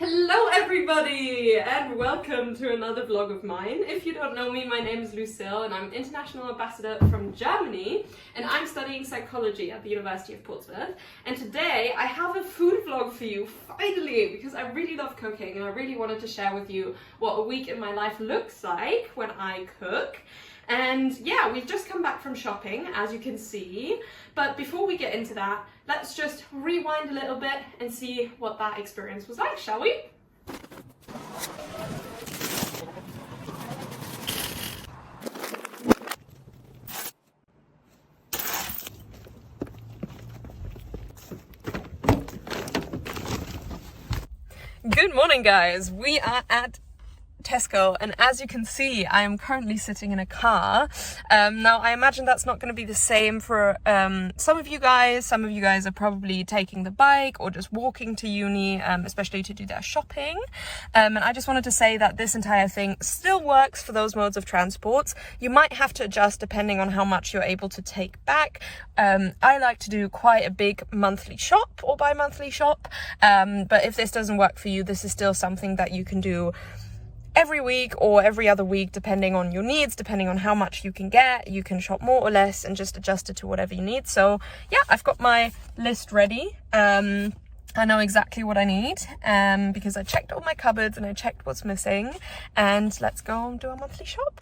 Hello everybody and welcome to another vlog of mine. If you don't know me, my name is Lucille and I'm International Ambassador from Germany and I'm studying psychology at the University of Portsmouth. And today I have a food vlog for you, finally, because I really love cooking and I really wanted to share with you what a week in my life looks like when I cook. And yeah, we've just come back from shopping, as you can see. But before we get into that, let's just rewind a little bit and see what that experience was like, shall we? Good morning, guys. We are at Tesco, and as you can see, I am currently sitting in a car. Now I imagine that's not going to be the same for some of you guys. Some of you guys are probably taking the bike or just walking to uni, especially to do their shopping. And I just wanted to say that this entire thing still works for those modes of transport. You might have to adjust depending on how much you're able to take back. I like to do quite a big monthly shop or bi-monthly shop, but if this doesn't work for you, this is still something that you can do every week or every other week, depending on your needs, depending on how much you can get. You can shop more or less and just adjust it to whatever you need. So yeah, I've got my list ready. I know exactly what I need because I checked all my cupboards and I checked what's missing. And let's go and do our monthly shop.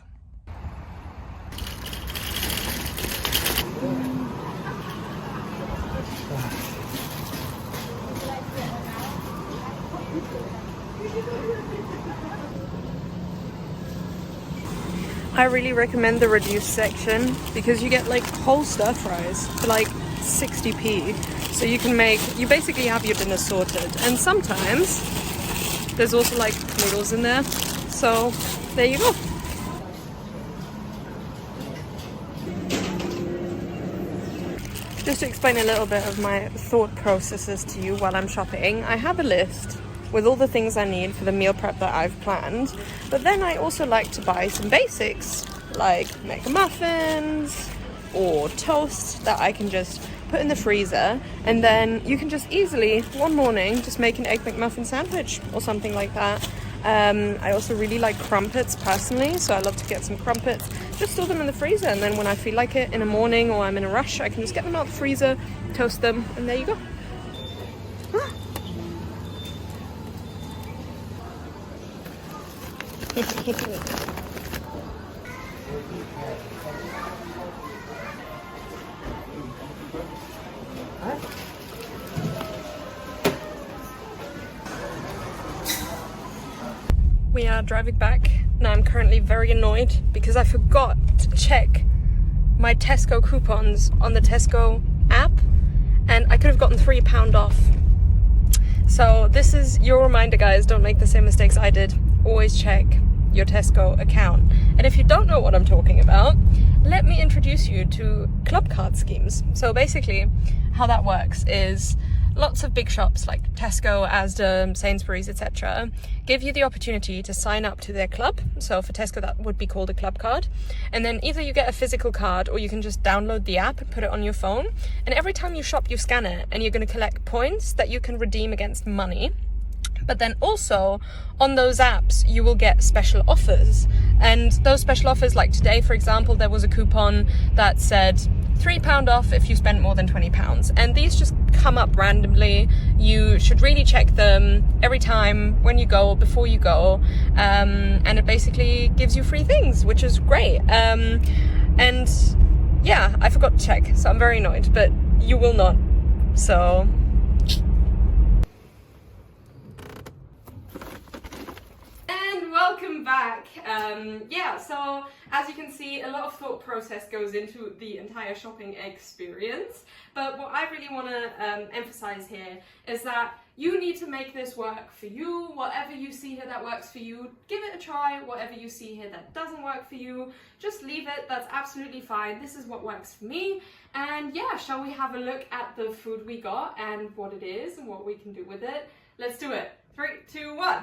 I really recommend the reduced section because you get like whole stir fries for like 60p. So you basically have your dinner sorted. And sometimes there's also like noodles in there. So there you go. Just to explain a little bit of my thought processes to you while I'm shopping, I have a list with all the things I need for the meal prep that I've planned. But then I also like to buy some basics, like make muffins or toast that I can just put in the freezer. And then you can just easily, one morning, just make an Egg McMuffin sandwich or something like that. I also really like crumpets personally, so I love to get some crumpets, just store them in the freezer, and then when I feel like it in the morning or I'm in a rush, I can just get them out of the freezer, toast them, and there you go. We are driving back. Now I'm currently very annoyed because I forgot to check my Tesco coupons on the Tesco app and I could have gotten £3 off. So this is your reminder, guys, don't make the same mistakes I did. Always check your Tesco account. And if you don't know what I'm talking about, let me introduce you to club card schemes. So basically how that works is lots of big shops like Tesco, Asda, Sainsbury's, etc. give you the opportunity to sign up to their club. So for Tesco, that would be called a club card. And then either you get a physical card or you can just download the app and put it on your phone. And every time you shop, you scan it and you're going to collect points that you can redeem against money. But then also on those apps, you will get special offers. And those special offers, like today, for example, there was a coupon that said £3 off if you spend more than £20. And these just come up randomly. You should really check them every time when you go, before you go. And it basically gives you free things, which is great. And yeah, I forgot to check, so I'm very annoyed, but you will not. So welcome back. Yeah, so as you can see, a lot of thought process goes into the entire shopping experience. But what I really want to emphasize here is that you need to make this work for you. Whatever you see here that works for you, give it a try. Whatever you see here that doesn't work for you, just leave it. That's absolutely fine. This is what works for me. And yeah, shall we have a look at the food we got and what it is and what we can do with it? Let's do it. 3, 2, 1.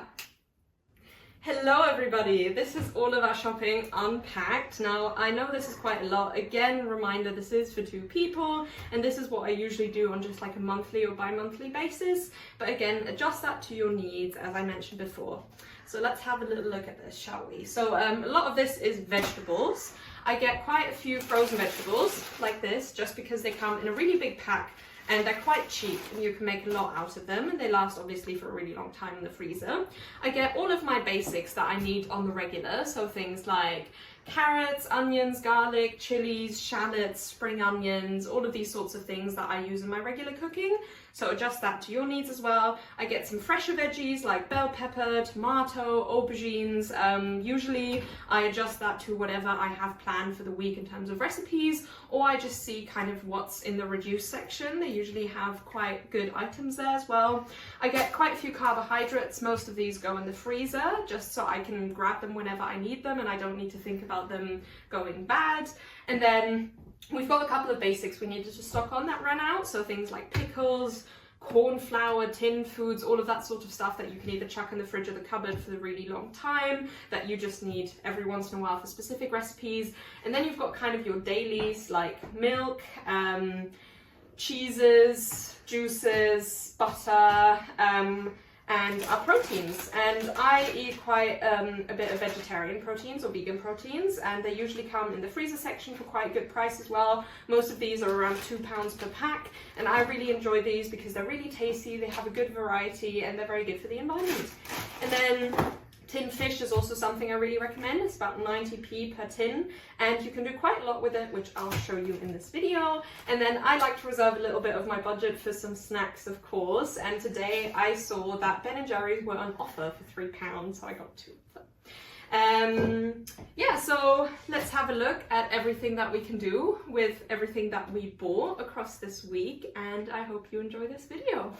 Hello everybody, this is all of our shopping unpacked. Now I know this is quite a lot. Again, reminder, this is for 2 people and this is what I usually do on just like a monthly or bi-monthly basis. But again, adjust that to your needs as I mentioned before. So let's have a little look at this, shall we? So a lot of this is vegetables. I get quite a few frozen vegetables like this just because they come in a really big pack. And they're quite cheap and you can make a lot out of them and they last obviously for a really long time in the freezer. I get all of my basics that I need on the regular, so things like carrots, onions, garlic, chilies, shallots, spring onions, all of these sorts of things that I use in my regular cooking. So adjust that to your needs as well. I get some fresher veggies like bell pepper, tomato, aubergines. Usually I adjust that to whatever I have planned for the week in terms of recipes, or I just see kind of what's in the reduced section. They usually have quite good items there as well. I get quite a few carbohydrates. Most of these go in the freezer just so I can grab them whenever I need them and I don't need to think about them going bad. And then we've got a couple of basics we needed to stock on that ran out, so things like pickles, corn flour, tin foods, all of that sort of stuff that you can either chuck in the fridge or the cupboard for the really long time that you just need every once in a while for specific recipes. And then you've got kind of your dailies like milk, cheeses, juices, butter, and our proteins. And I eat quite a bit of vegetarian proteins or vegan proteins, and they usually come in the freezer section for quite a good price as well. Most of these are around £2 per pack, and I really enjoy these because they're really tasty, they have a good variety, and they're very good for the environment. And then tin fish is also something I really recommend. It's about 90p per tin and you can do quite a lot with it, which I'll show you in this video. And then I like to reserve a little bit of my budget for some snacks, of course. And today I saw that Ben & Jerry's were on offer for £3, so I got 2 of them. Yeah, so let's have a look at everything that we can do with everything that we bought across this week, and I hope you enjoy this video.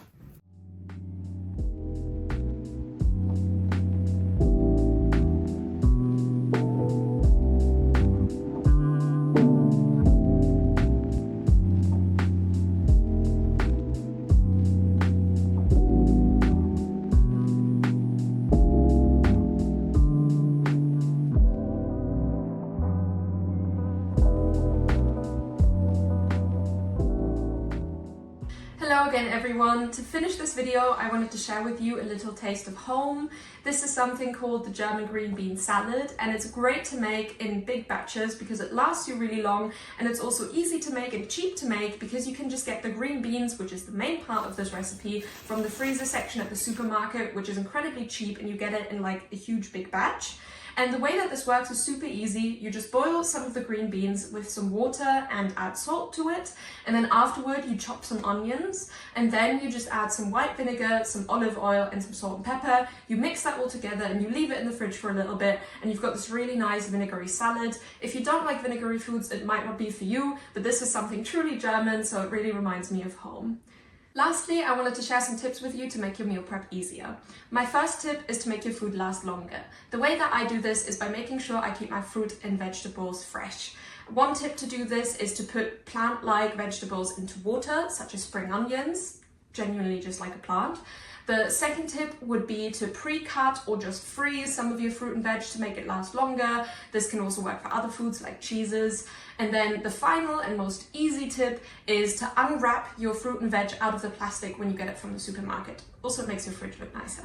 Hello again everyone. To finish this video, I wanted to share with you a little taste of home. This is something called the German green bean salad, and it's great to make in big batches because it lasts you really long, and it's also easy to make and cheap to make because you can just get the green beans, which is the main part of this recipe, from the freezer section at the supermarket, which is incredibly cheap, and you get it in like a huge big batch. And the way that this works is super easy. You just boil some of the green beans with some water and add salt to it. And then afterward, you chop some onions. And then you just add some white vinegar, some olive oil, and some salt and pepper. You mix that all together and you leave it in the fridge for a little bit. And you've got this really nice vinegary salad. If you don't like vinegary foods, it might not be for you. But this is something truly German, so it really reminds me of home. Lastly, I wanted to share some tips with you to make your meal prep easier. My first tip is to make your food last longer. The way that I do this is by making sure I keep my fruit and vegetables fresh. One tip to do this is to put plant-like vegetables into water, such as spring onions, genuinely just like a plant. The second tip would be to pre-cut or just freeze some of your fruit and veg to make it last longer. This can also work for other foods like cheeses. And then the final and most easy tip is to unwrap your fruit and veg out of the plastic when you get it from the supermarket. Also, it makes your fridge look nicer.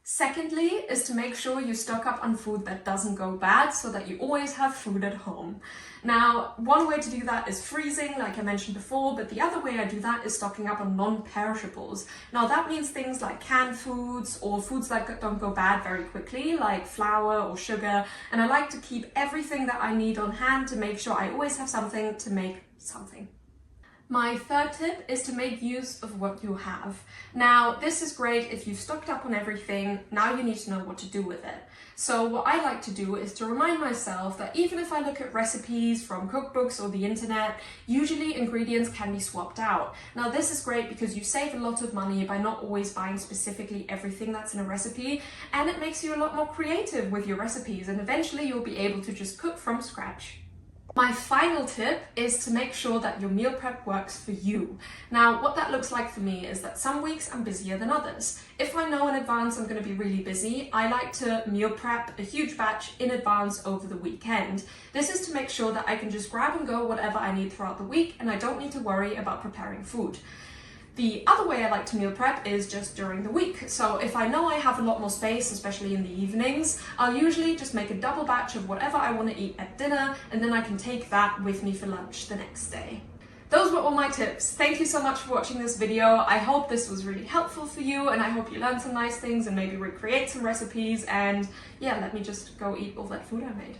Secondly is to make sure you stock up on food that doesn't go bad so that you always have food at home. Now, one way to do that is freezing, like I mentioned before, but the other way I do that is stocking up on non-perishables. Now, that means things like canned foods or foods that don't go bad very quickly, like flour or sugar, and I like to keep everything that I need on hand to make sure I always have something to make something. My third tip is to make use of what you have. Now, this is great if you've stocked up on everything, now you need to know what to do with it. So what I like to do is to remind myself that even if I look at recipes from cookbooks or the internet, usually ingredients can be swapped out. Now, this is great because you save a lot of money by not always buying specifically everything that's in a recipe, and it makes you a lot more creative with your recipes, and eventually you'll be able to just cook from scratch. My final tip is to make sure that your meal prep works for you. Now, what that looks like for me is that some weeks I'm busier than others. If I know in advance I'm going to be really busy, I like to meal prep a huge batch in advance over the weekend. This is to make sure that I can just grab and go whatever I need throughout the week and I don't need to worry about preparing food. The other way I like to meal prep is just during the week. So if I know I have a lot more space, especially in the evenings, I'll usually just make a double batch of whatever I want to eat at dinner, and then I can take that with me for lunch the next day. Those were all my tips. Thank you so much for watching this video. I hope this was really helpful for you, and I hope you learned some nice things and maybe recreate some recipes, and yeah, let me just go eat all that food I made.